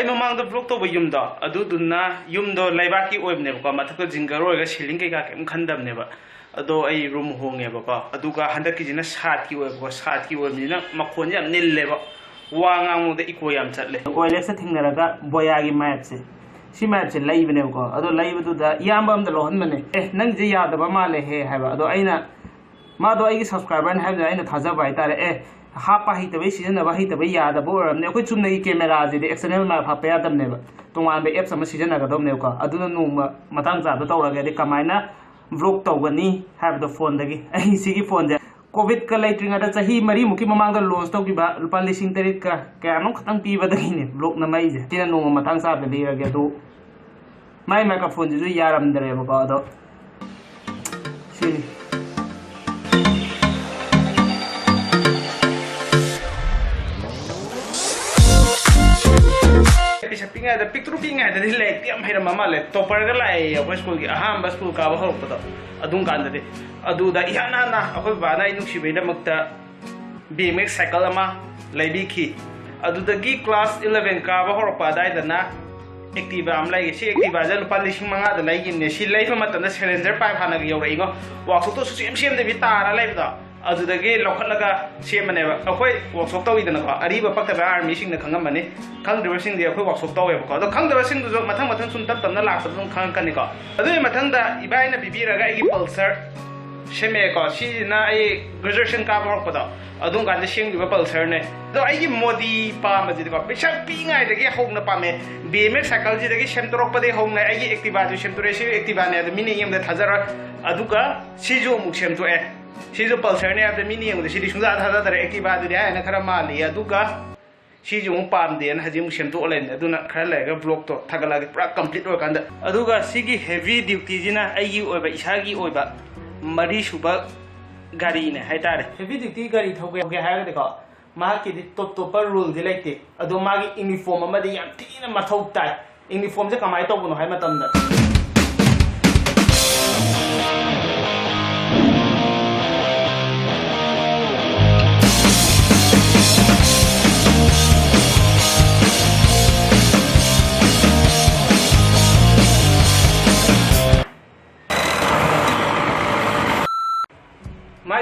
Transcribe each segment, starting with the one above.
ममांग block तब यूम लेबाकी मथक ginger होगा ceiling कई कम खनदबनेब अदो रूम होंगेबको हंदकी सात की मखोन निलेब वांग इको चले ओएलएक्स थेंगरगा बोया की मैप से मैप से लेबनेबको अदो लेबदुदा इयाम लोहनबने नंगजे यादब माले हे हैबा अदो अइना मादो आई सब्सक्राइबर है अइना थाजब हाइतारे हापा हितबे सिजनब हितबे यादब ओरमने अखोय चुमनगी कैमरा जे एक्सटर्नल मैप हापा यादबनेबा तोंगानबे एप्स अमा सिजनगदबनेबको अदुना नोंमा मतंग जाबदा तौरगे कमायना व्लॉग तौगनी हैबदो फोनदगी अहि सिगी फोन जे कोविड का लेट्रिंगदा चाही मरी मुकी ममांगदा लॉन्च तौगिबा रुपा 3,000 का कयानो खतंग पीबदगिने व्लॉग न मईजे तिना नोंमा मतंग जाबदा लेरगे दो माई माइक्रोफोन जे यारमदरेबको अदो सिनी पिक्ट्रू पीङाइददि लाइक याम हैरम माले टॉपर गा लाए अखोय स्कूल की अहाम स्कूल काबा हरपदो अदुम कांददि अदुदा इहाना अखोय बाना इनुक्सिबैदमक्ता BMX साइकिल अमा लैबिखि अदुदगी क्लास 11 काबा हरपदाइदना एक्टिवा आम लाइगे सी एक्टिवा जा रुपा 5,000 दा लाइगिने सी लाइफा मतना सिलेंडर पाइप हाना यौरइगो वर्कशॉप तो सेम सेम देबि तारा लाइबदा अदुदगी लौखटलगा सेमनेबा अखोय वर्कशॉप तौइदनको अरिबा पक्तबा आर्मी सिंगना खंगमने खंगदबसिंग दे अखोय वर्कशॉप तौवेबको अदो खंगदबसिंग दु मथंग मथंग सुन तप तपना लाक्पदुम खंगकनिको अदुय मथंगदा इबाइना बिबिरगा एगी पल्सर सेमेको सिना ए ग्रेजुएशन का हरपदो अदुम कान सेंगिबा पल्सर ने अदो आइगी मोदी पामजिदको पिसा पिङाइदगी हौगना पामे BMX साइकिल जिदगी सेमतोरकपदे हौगना आइगी एक्टिवा जु सेमतोरेसि एक्टिवा ने अदु मिनि यमदा थाजरा अदुगा सिजो मुक सेमतोए सिजो पल्सर ने अब मिनी यंग सिदी सुंजा थाजादरे एक्टिवा दुदि हायना खरा माली अदुगा सिजो मु पामदेन हजि मु सेमतो ओलेन अदुना खरा लेगा ब्लॉग तो थागलागे पूरा कंप्लीट हो कांदा अदुगा सिगी हेवी ड्यूटी जिना आइगी ओइबा इसागी ओइबा मरी सुबा गाड़ी ने हाइतारे हेवी ड्यूटी गाड़ी थौगे हायगा देखो माकी दि टॉप टॉपर रूल दि लाइते अदो मागी यूनिफॉर्म अमदि याम थीना मथौ ताय यूनिफॉर्म से कमाय तौबनो हाय मतमदा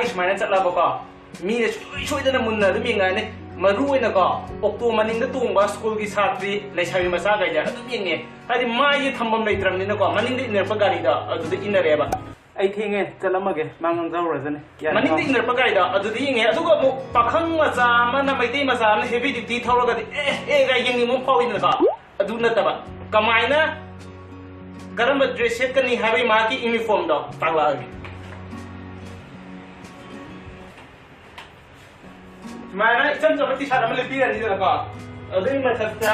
सुमायना चलाबको मीने सोइदना मुन्ना अदुम यंगाने मरुइनको ऑक्टो मनिंग तोंबा स्कूल की छात्री लेसाबी मचा गाइजा अदुम यंगे हादि माई थंबम लेत्रमनिनको मनिंग इनरप गाड़ीदा अदुदे इनरेबा आई थेंगे चलमगे मांगं जावरजने मनिंग इनरप गाड़ीदा अदुदे यंगे अदुगा मु पाखंग मचा मना मैते मचा न हेवी ड्यूटी थौरगदि ए गा यंगी मु फाविनका अदु नतबा कमाइना करम ड्रेस सेट कनी हाबी माकी यूनिफॉर्म दो तागलागे माना इचम चमती सारा मले पीरनी दको अदुई मथक्ता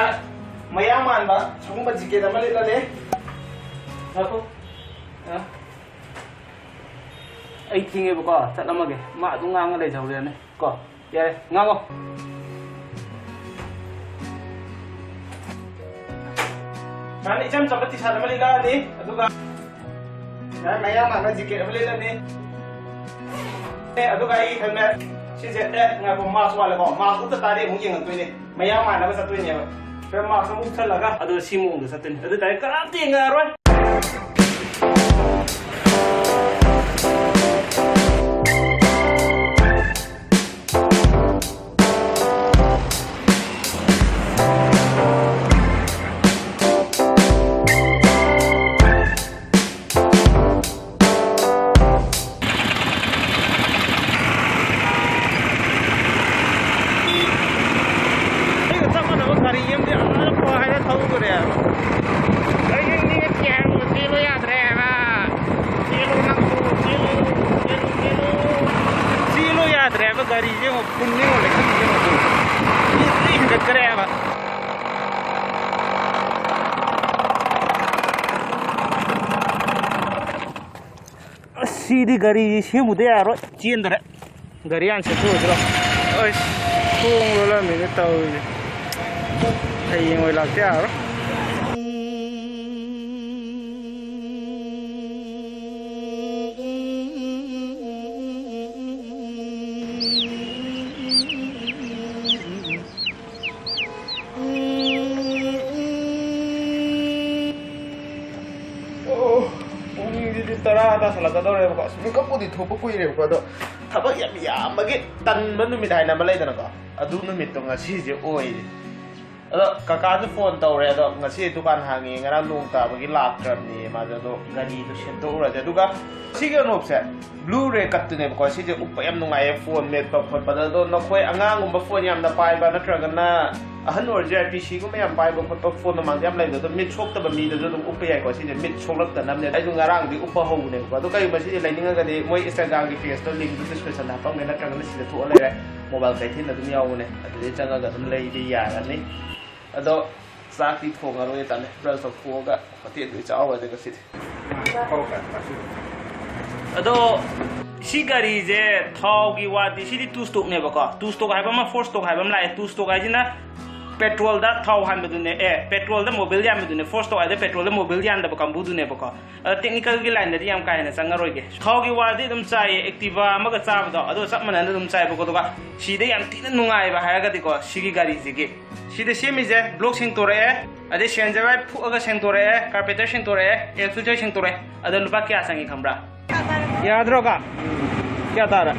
मया मानबा सगुम जिके दमले लले थाको आई थिंगे बको चलमगे मा दु ngang ले जौलेने को यारे ngango माना इचम चमती सारा मले लाने अदुगा मया मानबा जिके दमले लने अदुगा आई थंना सिजे ngabo mas wala ko mas utta tare mu yeng toine maya ma na ba satune ba pe mas mu thalaga adu simu ndu satune adu tare karamti ngaroi गाड़ी जे हो पुण्य हो लेकिन ये हिंगत करे अब सीधी गाड़ी से मुदे यारो चेंदरे गाड़ी आंसे तो जरा ओए थोंग लोला मेरे ताऊ हयें ओइ लागते यारो tara tasalakadꯧreꯕꯀꯣ ꯃꯤꯀꯞꯄꯨꯗꯤ ꯊꯣꯛꯄ ꯀꯨꯏꯔꯦꯕꯀꯣ ꯑꯗꯣ ꯊꯕꯛ ꯌꯥꯝ ꯌꯥꯝꯕꯒꯤ ꯇꯟꯕ ꯅꯨꯃꯤꯠ ꯍꯥꯏꯅ ꯑꯃ ꯂꯩꯗꯅꯀꯣ ꯑꯗꯨ ꯅꯨꯃꯤꯠꯇꯣ ꯉꯁꯤꯁꯦ ꯑꯣꯏꯔꯦ ꯑꯗꯣ ꯀꯀꯥꯁꯨ ꯐꯣꯟ ꯇꯧꯔꯦ ꯑꯗꯣ ꯉꯁꯤ ꯗꯨꯀꯥꯟ ꯍꯥꯡꯉꯦ ꯉꯔꯥꯡ ꯅꯣꯡ ꯇꯥꯕꯒꯤ ꯂꯥꯛꯇ꯭ꯔꯕꯅꯦ ꯃꯥꯁꯦ ꯑꯗꯣ ꯒꯥꯔꯤꯗꯣ ꯁꯦꯝꯗꯣꯛꯎꯔꯁꯦ ꯑꯗꯨꯒ ꯁꯤꯒꯤ ꯑꯅꯣꯞꯁꯦ ꯕ꯭ꯂꯨ ꯔꯦ ꯀꯠꯇꯨꯅꯦꯕꯀꯣ ꯁꯤꯁꯦ ꯎꯞꯄ ꯌꯥꯝ ꯅꯨꯡꯉꯥꯏꯌꯦ ꯐꯣꯟ ꯃꯦꯠꯄ ꯈꯣꯠꯄꯗ ꯑꯗꯣ ꯅꯈꯣꯏ ꯑꯉꯥꯡꯒꯨꯝꯕ ꯐꯣꯟ ꯌꯥꯝꯅ ꯄꯥꯏꯕ ꯅꯠꯇ꯭ꯔꯒꯅ ꯑꯍꯟ ꯑꯣꯏꯔꯁꯨ ꯌꯥꯏ ꯄꯤꯁꯤꯒꯨꯝꯕ ꯌꯥꯝ ꯄꯥꯏꯕ ꯈꯣꯠꯄ ꯐꯣꯟ ꯃꯃꯥꯡꯗ ꯌꯥꯝ ꯂꯩꯕꯗꯣ ꯑꯗꯣ ꯃꯤꯠ ꯁꯣꯛꯇꯕ ꯃꯤꯗꯁꯨ ꯑꯗꯨꯝ ꯎꯞꯄ ꯌꯥꯏꯀꯣ ꯁꯤꯁꯦ ꯃꯤꯠ ꯁꯣꯛꯂꯛꯇꯅꯕꯅꯦ ꯑꯩꯁꯨ ꯉꯔꯥꯡꯗꯤ ꯎꯞꯄ ꯍꯧꯕꯅꯦꯕꯀꯣ ꯑꯗꯣ ꯀꯔꯤꯒꯨꯝꯕ ꯁꯤꯁꯦ ꯂꯩꯅꯤꯡꯉꯒꯗꯤ ꯃꯣꯏ ꯏꯟꯁꯇꯥꯒ꯭ꯔꯥꯝꯒꯤ ꯄꯦꯖꯇꯣ ꯂꯤꯡꯛ ꯗꯤꯁꯀ꯭ꯔꯤꯞꯁꯟꯗ ꯍꯥꯞꯄꯝꯒꯦ ꯅꯠꯇ꯭ꯔꯒꯅ ꯁꯤꯗ ꯊꯣꯛꯑ ꯂꯩꯔꯦ ꯃꯣꯕꯥꯏꯜ ꯀꯩꯊꯦꯜ ꯑꯗꯨꯝ ꯌꯥꯎꯕꯅꯦ ꯑꯗꯨꯗꯩ ꯆꯪꯉꯒ ꯑꯗꯨꯝ ꯂꯩꯕ ꯌꯥꯔꯅꯤ ꯑꯗꯣ ꯆꯥꯛꯇꯤ ꯊꯣꯡꯉꯔꯣꯏ ꯇꯥꯅꯦ ꯕ꯭ꯔꯁ ꯇꯧꯊꯣꯛꯑꯒ ꯍꯣꯇꯦꯜꯗ ꯆꯥꯎꯔꯁꯦ ꯉꯁꯤꯗꯤ ꯑꯗꯣ ꯁꯤ ꯒꯥꯔꯤꯁꯦ ꯊꯥꯎꯒꯤ ꯋꯥꯗꯤ ꯁꯤꯗꯤ 2 ꯁ꯭ꯇꯣꯛꯅꯦꯕꯀꯣ 2 ꯁ꯭ꯇꯣꯛ ꯍꯥꯏꯕ ꯑꯃ 4 ꯁ꯭ꯇꯣꯛ ꯍꯥꯏꯕ ꯑꯃ ꯂꯥꯛꯑꯦ 2 ꯁ꯭ꯇꯣꯛ ꯍꯥꯏꯁꯤꯅ ꯄꯦꯇ꯭ꯔꯣꯜꯗ ꯊꯥꯎ ꯍꯥꯟꯕꯗꯨꯅꯦ ꯄꯦꯇ꯭ꯔꯣꯜꯗ ꯃꯣꯕꯤꯜ ꯌꯥꯟꯕꯗꯨꯅꯦ 4 ꯁ꯭ꯇꯣꯛ ꯍꯥꯏꯗꯤ ꯄꯦꯇ꯭ꯔꯣꯜꯗ ꯃꯣꯕꯤꯜ ꯌꯥꯟꯗꯕ ꯀꯥꯡꯕꯨꯗꯨꯅꯦꯕꯀꯣ ꯇꯦꯛꯅꯤꯀꯦꯜꯒꯤ ꯂꯥꯏꯟꯗꯗꯤ ꯌꯥꯝ ꯀꯥ ꯍꯦꯟꯅ ꯆꯪꯉꯔꯣꯏꯒꯦ ꯊꯥꯎꯒꯤ ꯋꯥꯗꯤ ꯑꯗꯨꯝ ꯆꯥꯏꯌꯦ ꯑꯦꯛꯇꯤꯚꯥ ꯑꯃꯒ ꯆꯥꯕꯗꯣ ꯑꯗꯣ ꯆꯞ ꯃꯥꯟꯅꯅ ꯑꯗꯨꯝ ꯆꯥꯏꯕꯀꯣ ꯑꯗꯨꯒ ꯁꯤꯗ ꯌꯥꯝ ꯊꯤꯅ ꯅꯨꯡꯉꯥꯏꯕ ꯍꯥꯏꯔꯒꯗꯤꯀꯣ ꯁꯤꯒꯤ ꯒꯥꯔꯤꯁꯤꯒꯤ ꯁꯤꯗ ꯁꯦꯝꯃꯤꯁꯦ ꯕ꯭ꯂꯣꯛ ꯁꯦꯡꯇꯣꯔꯛꯑꯦ ꯑꯗꯩ ꯁꯦꯟꯖꯔꯥꯏ ꯐꯨꯛꯑꯒ ꯁꯦꯡꯇꯣꯔꯛꯑꯦ ꯀꯥꯔꯄꯦꯇꯔ ꯁꯦꯡꯇꯣꯔꯛꯑꯦ ꯑꯦꯌꯔ ꯐꯤꯜꯇꯔ ꯁꯦꯡꯇꯣꯔꯛꯑꯦ ꯑꯗꯣ ꯂꯨꯄꯥ ꯀꯌꯥ ꯆꯪꯉꯤ ꯈꯪꯕ꯭ꯔꯥ ꯌꯥꯗ꯭ꯔꯣꯀ ꯀꯌꯥ ꯇꯥꯔꯦ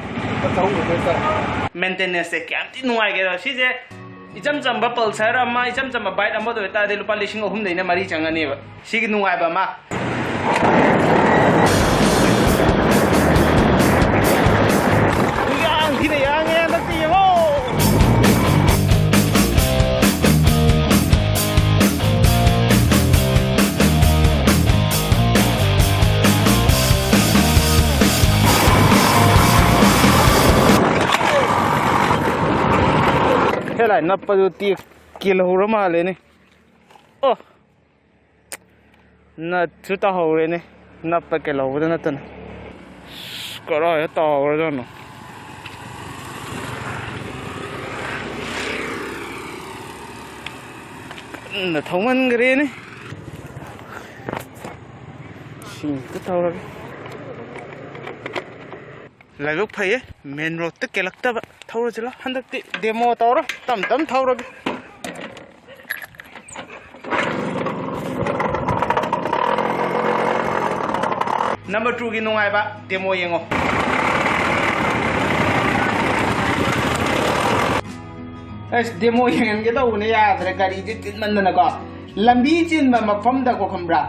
ꯃꯦꯟꯇꯦꯅꯦꯟꯁꯁꯦ ꯀꯌꯥꯝ ꯊꯤ ꯅꯨꯡꯉꯥꯏꯒꯦꯔꯣ ꯁꯤꯁꯦ ꯏꯆꯝ ꯆꯝꯕ ꯄꯜꯁꯔ ꯑꯃ ꯏꯆꯝ ꯆꯝꯕ ꯕꯥꯏꯛ ꯑꯃꯗ ꯑꯣꯏꯇꯥꯔꯗꯤ ꯂꯨꯄꯥ 3,000ꯗꯩꯅ 4 ꯆꯪꯉꯅꯦꯕ ꯁꯤꯒꯤ ꯅꯨꯡꯉꯥꯏꯕ ꯑꯃ ꯌꯥꯝ ꯊꯤꯅ ꯌꯥꯡꯉꯦ ꯍꯟꯗꯛꯇꯤ ꯌꯦꯡꯉꯣ ꯍꯦꯂꯥꯏ ꯅꯞꯄꯗꯨ ꯀꯦꯜꯍꯧꯔ ꯃꯥꯜꯂꯦꯅꯦ ꯑꯣ ꯅꯠꯁꯨ ꯇꯥꯍꯧꯔꯦꯅꯦ ꯅꯞꯄ ꯀꯦꯜꯍꯧꯕꯗ ꯅꯠꯇꯅ ꯀꯔꯥꯏꯗ ꯇꯥꯍꯧꯔꯖꯥꯠꯅꯣ ꯀꯟꯅ ꯊꯧꯃꯟꯈ꯭ꯔꯦꯅꯦ ꯁꯤꯡꯇ ꯊꯧꯔꯒꯦ ꯂꯥꯏꯕꯛ ꯐꯩꯌꯦ ꯃꯦꯟ ꯔꯣꯗꯇ ꯀꯦꯜꯂꯛꯇꯕ ꯊꯧꯔꯁꯤꯂꯣ ꯍꯟꯗꯛꯇꯤ ꯗꯦꯃꯣ ꯇꯧꯔꯣ ꯇꯝ ꯇꯝ ꯊꯧꯔꯒꯦ ꯅꯝꯕꯔ 2ꯒꯤ ꯅꯨꯡꯉꯥꯏꯕ ꯗꯦꯃꯣ ꯌꯦꯡꯉꯣ ꯑꯁ ꯗꯦꯃꯣ ꯌꯦꯡꯍꯟꯒꯦ ꯇꯧꯕꯅꯦ ꯌꯥꯗ꯭ꯔꯦ ꯒꯥꯔꯤꯁꯦ ꯆꯤꯟꯃꯟꯗꯅꯀꯣ ꯂꯝꯕꯤ ꯆꯤꯟꯕ ꯃꯐꯝꯗꯀꯣ ꯈꯪꯕ꯭ꯔꯥ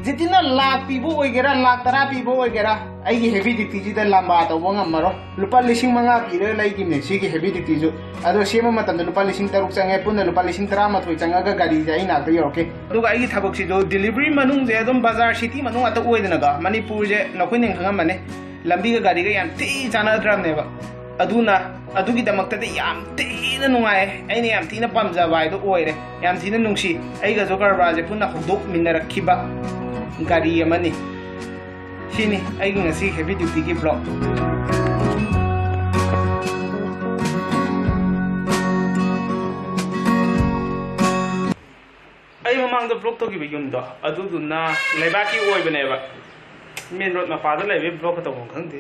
ꯖꯤꯇꯤꯅ ꯂꯥꯛ ꯄꯤꯕ ꯑꯣꯏꯒꯦꯔꯥ ꯂꯥꯛ 10 ꯄꯤꯕ ꯑꯣꯏꯒꯦꯔꯥ ꯑꯩꯒꯤ ꯍꯦꯚꯤ ꯗ꯭ꯌꯨꯇꯤꯁꯤꯗ ꯂꯝꯕꯥ ꯇꯧꯕ ꯉꯝꯃꯔꯣꯏ ꯂꯨꯄꯥ 5,000 ꯄꯤꯔꯒ ꯂꯩꯈꯤꯕꯅꯦ ꯁꯤꯒꯤ ꯍꯦꯚꯤ ꯗ꯭ꯌꯨꯇꯤꯁꯨ ꯑꯗꯣ ꯁꯦꯝꯕ ꯃꯇꯝꯗ ꯂꯨꯄꯥ 3,000 ꯆꯪꯉꯦ ꯄꯨꯟꯅ ꯂꯨꯄꯥ 13,000 ꯆꯪꯉꯒ ꯒꯥꯔꯤꯁꯦ ꯑꯩ ꯅꯥꯛꯇ ꯌꯧꯔꯛꯀꯦ ꯑꯗꯨꯒ ꯑꯩꯒꯤ ꯊꯕꯛꯁꯤꯁꯨ ꯗꯤꯂꯤꯚꯔꯤ ꯃꯅꯨꯡꯁꯦ ꯑꯗꯨꯝ ꯕꯖꯥꯔ ꯁꯤꯇꯤ ꯃꯅꯨꯡ ꯉꯥꯛꯇ ꯑꯣꯏꯗꯅꯀꯣ ꯃꯅꯤꯄꯨꯔꯁꯦ ꯅꯈꯣꯏꯅ ꯈꯪꯉꯝꯃꯅꯤ ꯂꯝꯕꯤꯒ ꯒꯥꯔꯤꯒ ꯌꯥꯝ ꯊꯤ ꯆꯥꯟꯅꯗ꯭ꯔꯕꯅꯦꯕ ꯑꯗꯨꯅ ꯑꯗꯨꯒꯤꯗꯃꯛꯇꯗꯤ ꯌꯥꯝ ꯊꯤꯅ ꯅꯨꯡꯉꯥꯏ ꯑꯩꯅ ꯌꯥꯝ ꯊꯤꯅ ꯄꯥꯝꯖꯕ ꯍꯥꯏꯗꯣ ꯑꯣꯏꯔꯦ ꯌꯥꯝ ꯊꯤꯅ ꯅꯨꯡꯁꯤ ꯑꯩꯒꯁꯨ ꯀꯔꯕꯥꯔꯁꯦ ꯄꯨꯟꯅ ꯍꯧꯗꯣꯛꯃꯤꯟꯅꯔꯛꯈꯤꯕ ꯒꯥꯔꯤ ꯑꯃꯅꯤ ꯁꯤꯅꯤ ꯑꯩꯒꯤ ꯉꯁꯤ ꯍꯦꯚꯤ ꯗ꯭ꯌꯨꯇꯤꯒꯤ ꯕ꯭ꯂꯣꯛ ꯑꯩ ꯃꯃꯥꯡꯗ ꯕ꯭ꯂꯣꯛ ꯇꯧꯈꯤꯕ ꯌꯨꯝꯗꯣ ꯑꯗꯨꯗꯨꯅ ꯂꯩꯕꯥꯛꯀꯤ ꯑꯣꯏꯕꯅꯦꯕ ꯃꯦꯟ ꯔꯣꯗ ꯃꯄꯥꯗ ꯂꯩꯕ ꯕ꯭ꯂꯣꯛꯀ ꯇꯧꯐꯝ ꯈꯪꯗꯦ